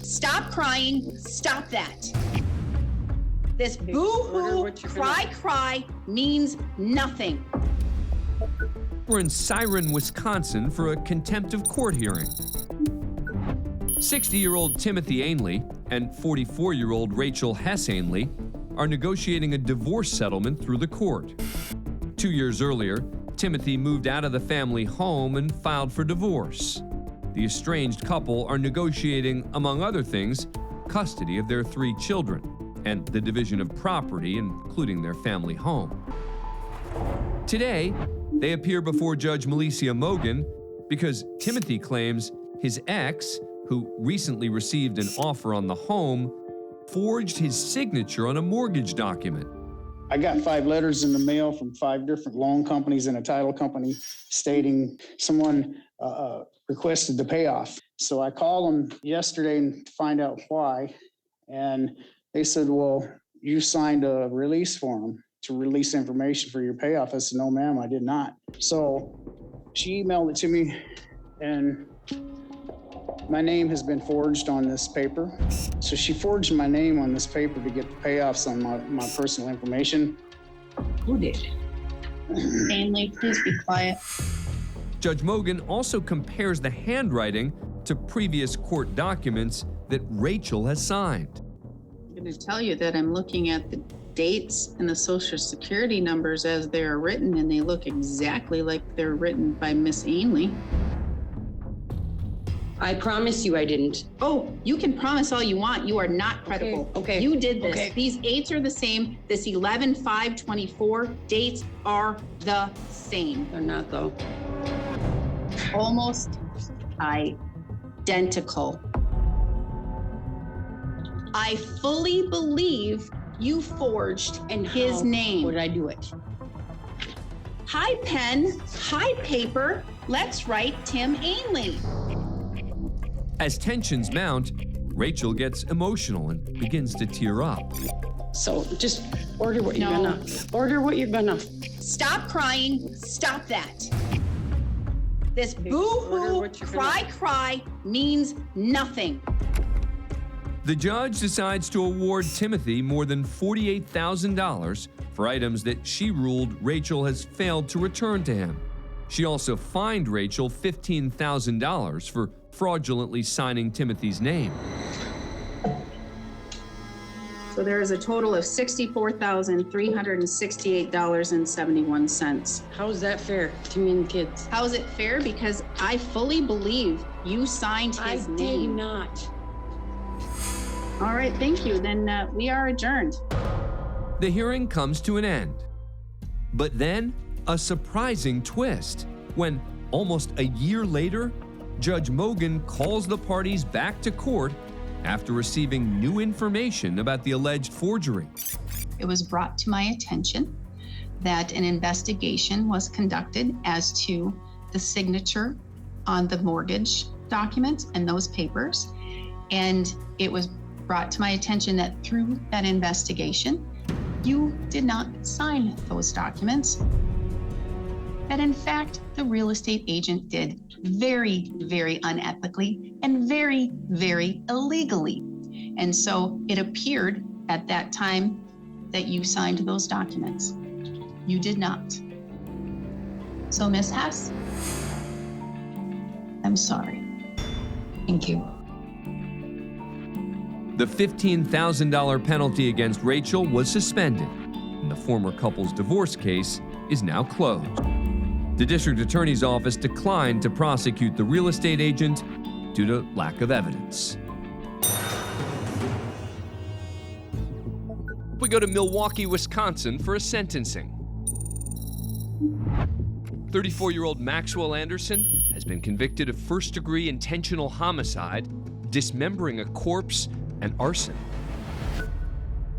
Stop crying. Stop that. This boo-hoo, cry means nothing. We're in Siren, Wisconsin for a contempt of court hearing. 60-year-old Timothy Ainley and 44-year-old Rachel Hess Ainley are negotiating a divorce settlement through the court. 2 years earlier, Timothy moved out of the family home and filed for divorce. The estranged couple are negotiating, among other things, custody of their 3 children and the division of property, including their family home. Today, they appear before Judge Melissa Mogan because Timothy claims his ex, who recently received an offer on the home, forged his signature on a mortgage document. I got 5 letters in the mail from 5 different loan companies and a title company stating someone requested the payoff. So I called them yesterday to find out why. And they said, well, you signed a release form to release information for your payoff. I said, no, ma'am, I did not. So she emailed it to me, and my name has been forged on this paper. So she forged my name on this paper to get the payoffs on my personal information. Who did? Ainley, please be quiet. Judge Mogan also compares the handwriting to previous court documents that Rachel has signed. I'm going to tell you that I'm looking at the dates and the social security numbers as they are written, and they look exactly like they're written by Miss Ainley. I promise you I didn't. Oh, you can promise all you want. You are not credible. Okay. You did this. Okay. These dates are the same. This 11/5/24 dates are the same. They're not, though. Almost identical. I fully believe you forged his name. Would I do it? Hi, pen. Hi, paper. Let's write Tim Ainley. As tensions mount, Rachel gets emotional and begins to tear up. So just order what you're No. gonna. Order what you're gonna. Stop crying. Stop that. This Order boo-hoo, what you're gonna- cry means nothing. The judge decides to award Timothy more than $48,000 for items that she ruled Rachel has failed to return to him. She also fined Rachel $15,000 for fraudulently signing Timothy's name. So there is a total of $64,368.71. How is that fair to me and the kids? How is it fair? Because I fully believe you signed his I did name. not. All right, thank you. Then we are adjourned. The hearing comes to an end. But then, a surprising twist when, almost a year later, Judge Mogan calls the parties back to court after receiving new information about the alleged forgery. It was brought to my attention that an investigation was conducted as to the signature on the mortgage documents and those papers. And it was brought to my attention that through that investigation, you did not sign those documents. That in fact, the real estate agent did very, very unethically and very, very illegally. And so it appeared at that time that you signed those documents. You did not. So Ms. Hess, I'm sorry. Thank you. The $15,000 penalty against Rachel was suspended, and the former couple's divorce case is now closed. The district attorney's office declined to prosecute the real estate agent due to lack of evidence. We go to Milwaukee, Wisconsin for a sentencing. 34-year-old Maxwell Anderson has been convicted of first-degree intentional homicide, dismembering a corpse, and arson.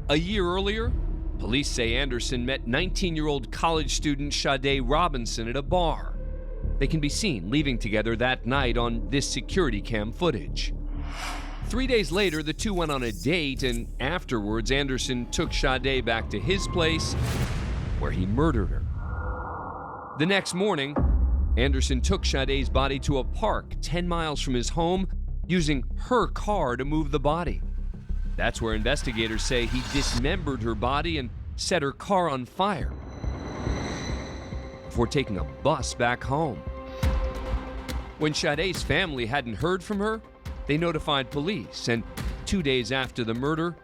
A year earlier, police say Anderson met 19-year-old college student Sade Robinson at a bar. They can be seen leaving together that night on this security cam footage. 3 days later, the two went on a date, and afterwards, Anderson took Sade back to his place, where he murdered her. The next morning, Anderson took Sade's body to a park 10 miles from his home using her car to move the body. That's where investigators say he dismembered her body and set her car on fire before taking a bus back home. When Sade's family hadn't heard from her, they notified police, and 2 days after the murder,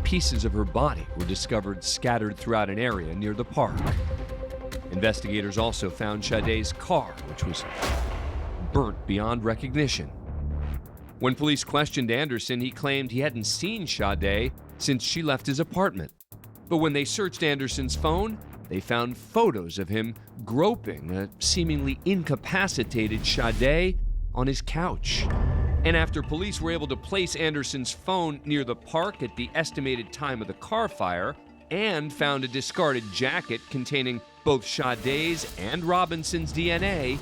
pieces of her body were discovered scattered throughout an area near the park. Investigators also found Sade's car, which was burnt beyond recognition. When police questioned Anderson, he claimed he hadn't seen Sade since she left his apartment. But when they searched Anderson's phone, they found photos of him groping a seemingly incapacitated Sade on his couch. And after police were able to place Anderson's phone near the park at the estimated time of the car fire and found a discarded jacket containing both Sade's and Robinson's DNA,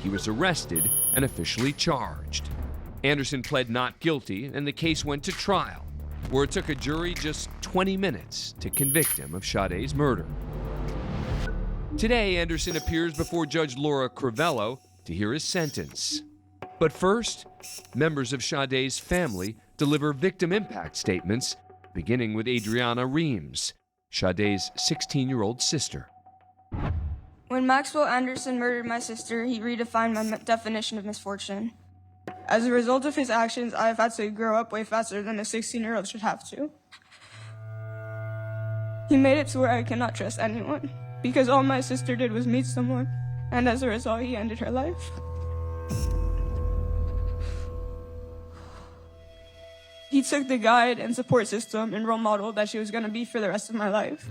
he was arrested and officially charged. Anderson pled not guilty, and the case went to trial, where it took a jury just 20 minutes to convict him of Sade's murder. Today, Anderson appears before Judge Laura Crivello to hear his sentence. But first, members of Sade's family deliver victim impact statements, beginning with Adriana Reams, Sade's 16-year-old sister. When Maxwell Anderson murdered my sister, he redefined my definition of misfortune. As a result of his actions, I have had to grow up way faster than a 16-year-old should have to. He made it to where I cannot trust anyone, because all my sister did was meet someone, and as a result, he ended her life. He took the guide and support system and role model that she was going to be for the rest of my life.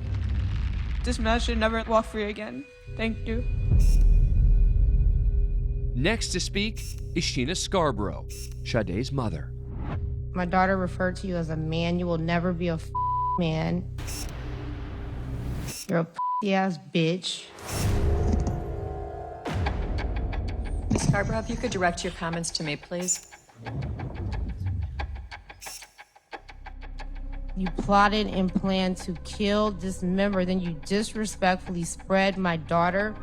This man should never walk free again. Thank you. Next to speak is Sheena Scarborough, Sade's mother. My daughter referred to you as a man. You will never be a man. You're a ass bitch. Ms. Scarborough, if you could direct your comments to me, please. You plotted and planned to kill, dismember, then you disrespectfully spread my daughter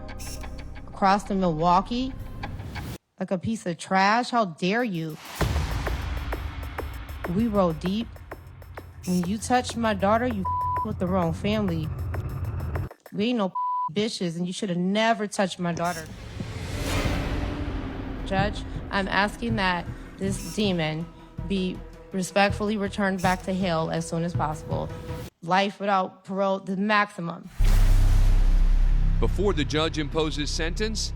across the Milwaukee like a piece of trash. How dare you? We roll deep. When you touched my daughter, you with the wrong family. We ain't no bitches, and you should have never touched my daughter. Judge, I'm asking that this demon be respectfully returned back to hell as soon as possible. Life without parole, the maximum. Before the judge imposes sentence,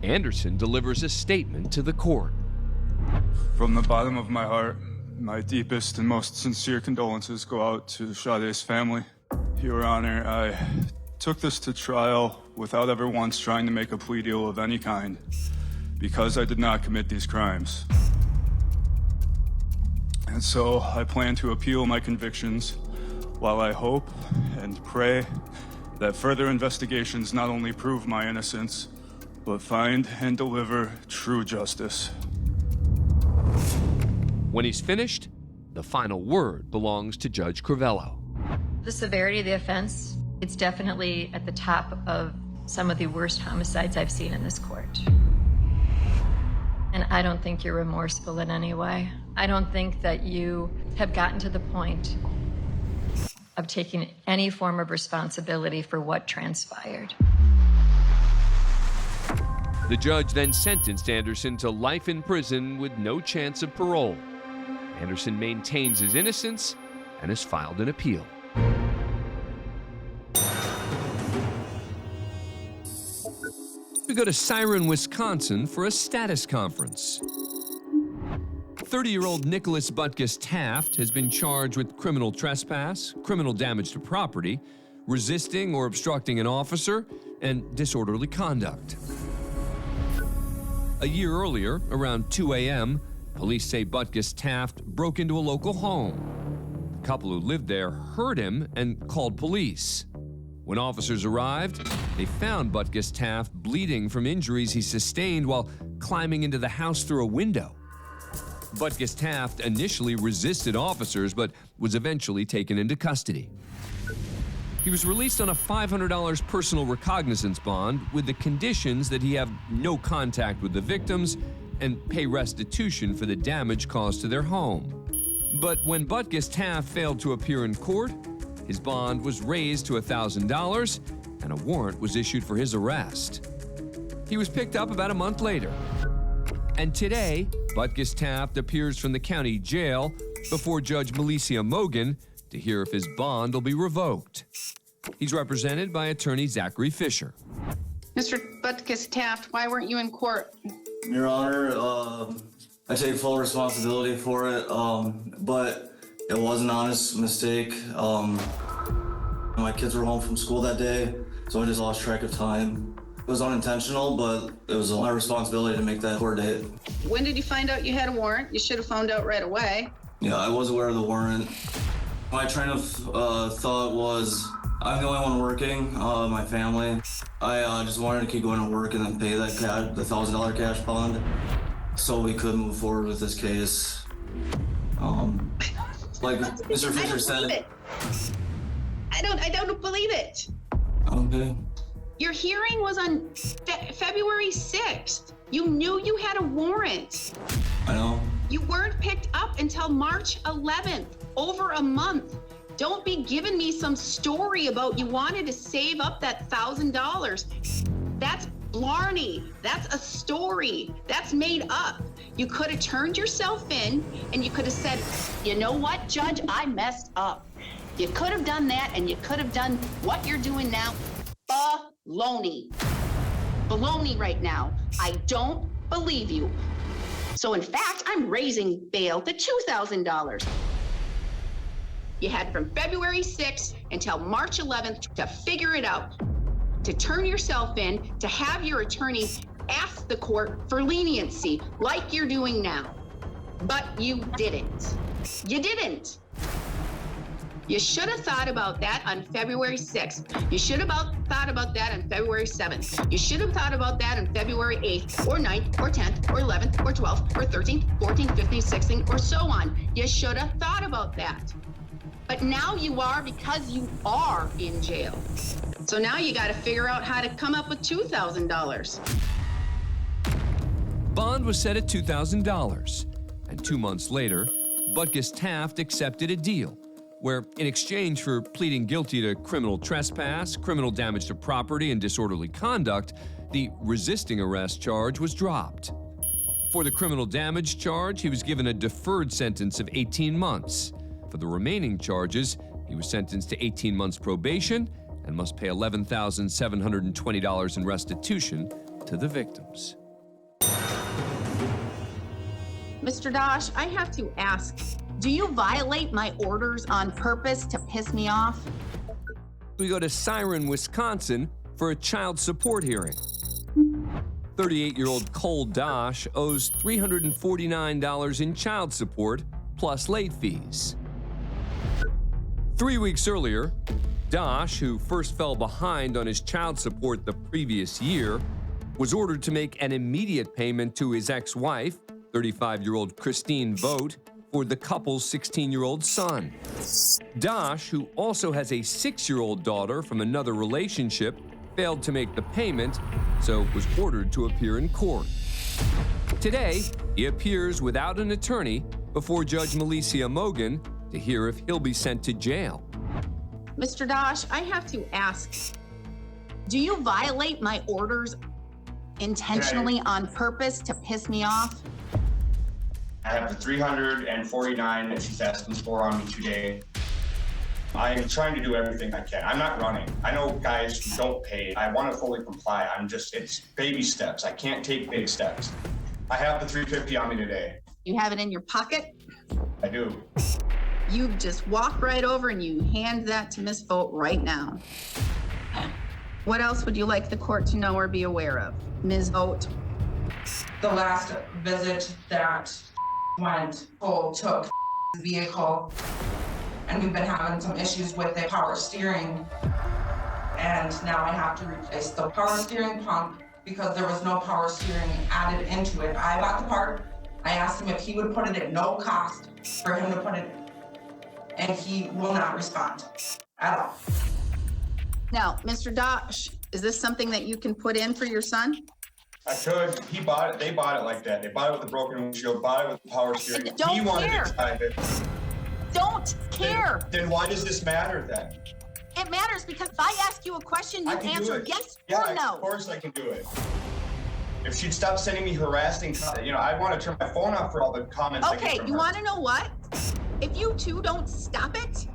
Anderson delivers a statement to the court. From the bottom of my heart, my deepest and most sincere condolences go out to Sade's family. Your Honor, I took this to trial without ever once trying to make a plea deal of any kind, because I did not commit these crimes. And so I plan to appeal my convictions while I hope and pray that further investigations not only prove my innocence, but find and deliver true justice. When he's finished, the final word belongs to Judge Crivello. The severity of the offense, it's definitely at the top of some of the worst homicides I've seen in this court. And I don't think you're remorseful in any way. I don't think that you have gotten to the point of taking any form of responsibility for what transpired. The judge then sentenced Anderson to life in prison with no chance of parole. Anderson maintains his innocence and has filed an appeal. We go to Siren, Wisconsin for a status conference. 30-year-old Nicholas Butkus Taft has been charged with criminal trespass, criminal damage to property, resisting or obstructing an officer, and disorderly conduct. A year earlier, around 2 a.m., police say Butkus Taft broke into a local home. The couple who lived there heard him and called police. When officers arrived, they found Butkus Taft bleeding from injuries he sustained while climbing into the house through a window. Butkus Taft initially resisted officers, but was eventually taken into custody. He was released on a $500 personal recognizance bond with the conditions that he have no contact with the victims and pay restitution for the damage caused to their home. But when Butkus Taft failed to appear in court, his bond was raised to $1,000 and a warrant was issued for his arrest. He was picked up about a month later. And today, Butkus Taft appears from the county jail before Judge Milicia Mogan to hear if his bond will be revoked. He's represented by attorney Zachary Fisher. Mr. Butkus Taft, why weren't you in court? Your Honor, I take full responsibility for it, but it was an honest mistake. My kids were home from school that day, so I just lost track of time. It was unintentional, but it was my responsibility to make that court date. When did you find out you had a warrant? You should have found out right away. Yeah, I was aware of the warrant. My train of thought was, I'm the only one working, my family. I just wanted to keep going to work and then pay that the $1,000 cash bond so we could move forward with this case. Like Mr. Fisher said. I don't believe it. Okay. Your hearing was on February 6th. You knew you had a warrant. I know. You weren't picked up until March 11th, over a month. Don't be giving me some story about you wanted to save up that $1,000. That's blarney. That's a story. That's made up. You could have turned yourself in and you could have said, you know what, Judge, I messed up. You could have done that and you could have done what you're doing now. Baloney. Baloney right now. I don't believe you. So in fact, I'm raising bail to $2,000. You had from February 6th until March 11th to figure it out, to turn yourself in, to have your attorney ask the court for leniency like you're doing now. But you didn't. You didn't. You should have thought about that on February 6th. You should have thought about that on February 7th. You should have thought about that on February 8th or 9th or 10th or 11th or 12th or 13th, 14th, 15th, 16th, or so on. You should have thought about that. But now you are because you are in jail. So now you got to figure out how to come up with $2,000. Bond was set at $2,000. And 2 months later, Butkus Taft accepted a deal where, in exchange for pleading guilty to criminal trespass, criminal damage to property, and disorderly conduct, the resisting arrest charge was dropped. For the criminal damage charge, he was given a deferred sentence of 18 months. For the remaining charges, he was sentenced to 18 months probation and must pay $11,720 in restitution to the victims. Mr. Dosh, I have to ask, do you violate my orders on purpose to piss me off? We go to Siren, Wisconsin for a child support hearing. 38-year-old Cole Dosh owes $349 in child support plus late fees. 3 weeks earlier, Dosh, who first fell behind on his child support the previous year, was ordered to make an immediate payment to his ex-wife, 35-year-old Christine Vogt, for the couple's 16-year-old son. Dosh, who also has a 6-year-old daughter from another relationship, failed to make the payment, so was ordered to appear in court. Today, he appears without an attorney before Judge Milicia Mogan to hear if he'll be sent to jail. Mr. Dosh, I have to ask, do you violate my orders intentionally on purpose to piss me off? I have the 349 that she's asking for on me today. I'm trying to do everything I can. I'm not running. I know guys who don't pay. I want to fully comply. It's baby steps. I can't take big steps. I have the 350 on me today. You have it in your pocket? I do. You just walk right over and you hand that to Miss Vogt right now. What else would you like the court to know or be aware of, Ms. Vogt? The last visit that went, Cole took the vehicle, and we've been having some issues with the power steering, and now I have to replace the power steering pump because there was no power steering added into it. I bought the part. I asked him if he would put it at no cost for him to put it, and he will not respond at all. Now, Mr. Dosh, is this something that you can put in for your son? I could. He bought it. They bought it like that. They bought it with the broken windshield, bought it with the power steering. Don't He wanted care. to drive it. Don't care. Then why does this matter then? It matters because if I ask you a question, you I can do answer it. yes Yeah, or no. of course I can do it. If she'd stop sending me harassing, I want to turn my phone off for all the comments I get Okay, from you her. want to know what? If you two don't stop it,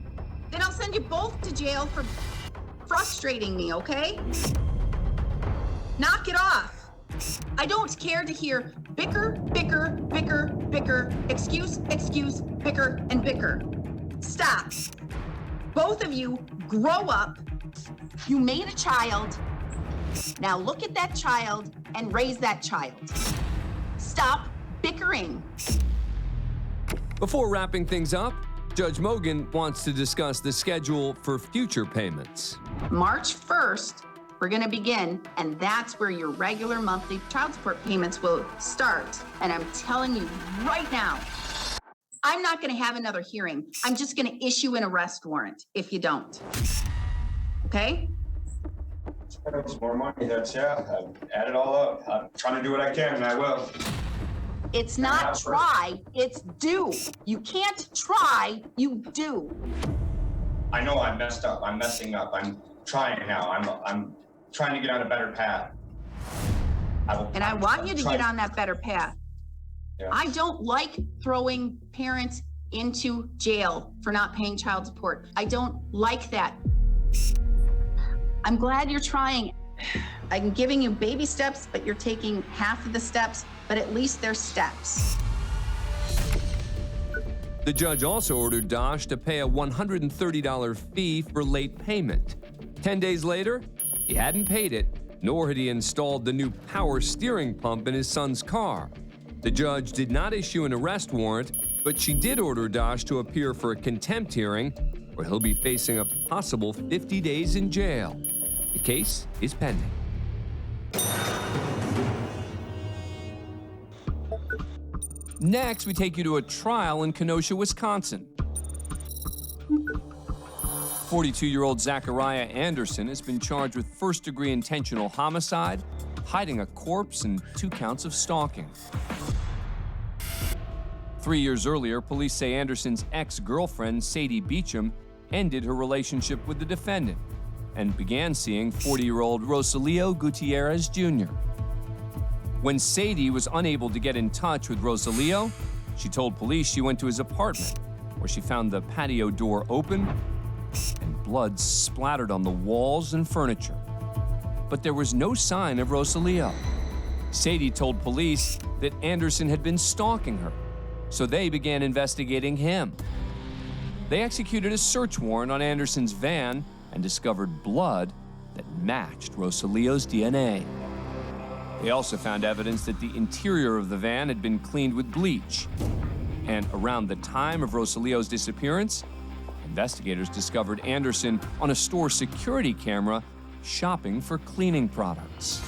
then I'll send you both to jail for frustrating me, okay? Knock it off. I don't care to hear bicker, bicker, bicker, bicker, excuse, bicker, and bicker. Stop. Both of you grow up. You made a child. Now look at that child and raise that child. Stop bickering. Before wrapping things up, Judge Mogan wants to discuss the schedule for future payments. March 1st, we're going to begin, and that's where your regular monthly child support payments will start. And I'm telling you right now, I'm not going to have another hearing. I'm just going to issue an arrest warrant if you don't. Okay? It's more money. That's, I've added it all up. I'm trying to do what I can, and I will. It's not try, it's do. You can't try, you do. I know I messed up. I'm messing up. I'm trying now. I'm trying to get on a better path. And I want you to get on that better path. Yeah. I don't like throwing parents into jail for not paying child support. I don't like that. I'm glad you're trying. I'm giving you baby steps, but you're taking half of the steps, but at least they're steps. The judge also ordered Dosh to pay a $130 fee for late payment. 10 days later, he hadn't paid it, nor had he installed the new power steering pump in his son's car. The judge did not issue an arrest warrant, but she did order Dosh to appear for a contempt hearing, where he'll be facing a possible 50 days in jail. The case is pending. Next, we take you to a trial in Kenosha, Wisconsin. 42-year-old Zachariah Anderson has been charged with first-degree intentional homicide, hiding a corpse, and 2 counts of stalking. 3 years earlier, police say Anderson's ex-girlfriend, Sadie Beecham, ended her relationship with the defendant and began seeing 40-year-old Rosalio Gutierrez Jr. When Sadie was unable to get in touch with Rosalio, she told police she went to his apartment, where she found the patio door open and blood splattered on the walls and furniture. But there was no sign of Rosalio. Sadie told police that Anderson had been stalking her, so they began investigating him. They executed a search warrant on Anderson's van and discovered blood that matched Rosalio's DNA. They also found evidence that the interior of the van had been cleaned with bleach. And around the time of Rosalio's disappearance, investigators discovered Anderson on a store security camera shopping for cleaning products.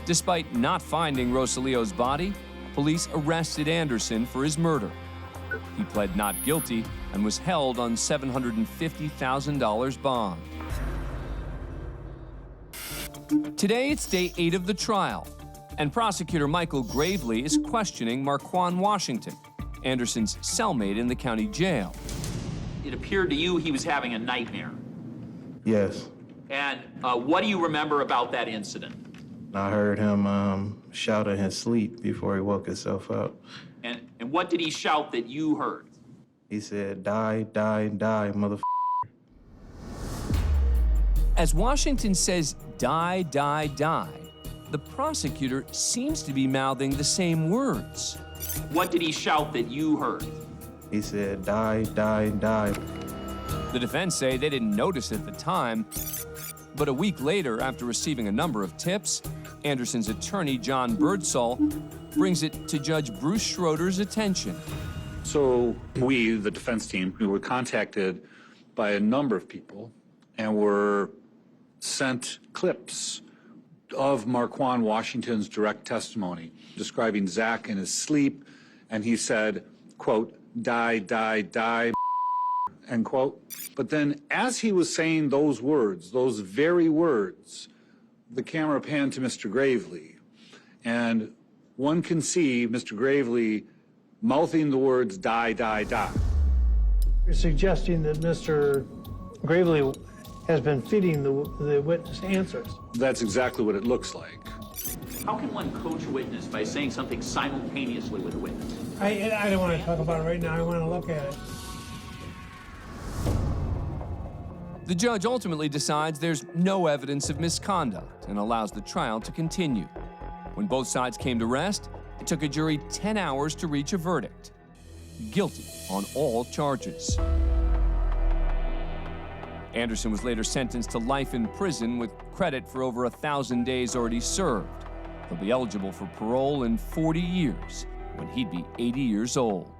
Despite not finding Rosalio's body, police arrested Anderson for his murder. He pled not guilty and was held on $750,000 bond. Today, it's day 8 of the trial, and prosecutor Michael Gravely is questioning Marquand Washington, Anderson's cellmate in the county jail. It appeared to you he was having a nightmare. Yes. And what do you remember about that incident? I heard him shout in his sleep before he woke himself up. And what did he shout that you heard? He said, "Die, die, die, motherfucker." As Washington says, "Die, die, die," the prosecutor seems to be mouthing the same words. What did he shout that you heard? He said, "Die, die, die." The defense say they didn't notice at the time, but a week later, after receiving a number of tips, Anderson's attorney, John Birdsall, brings it to Judge Bruce Schroeder's attention. So we, the defense team, we were contacted by a number of people and were sent clips of Marquand Washington's direct testimony describing Zach in his sleep, and he said, quote, "Die, die, die," end quote. But then as he was saying those words, those very words, the camera panned to Mr. Gravely, and one can see Mr. Gravely mouthing the words, die, die, die. You're suggesting that Mr. Gravely has been feeding the witness answers. That's exactly what it looks like. How can one coach a witness by saying something simultaneously with a witness? I don't want to talk about it right now. I want to look at it. The judge ultimately decides there's no evidence of misconduct and allows the trial to continue. When both sides came to rest, it took a jury 10 hours to reach a verdict. Guilty on all charges. Anderson was later sentenced to life in prison with credit for over 1,000 days already served. He'll be eligible for parole in 40 years when he'd be 80 years old.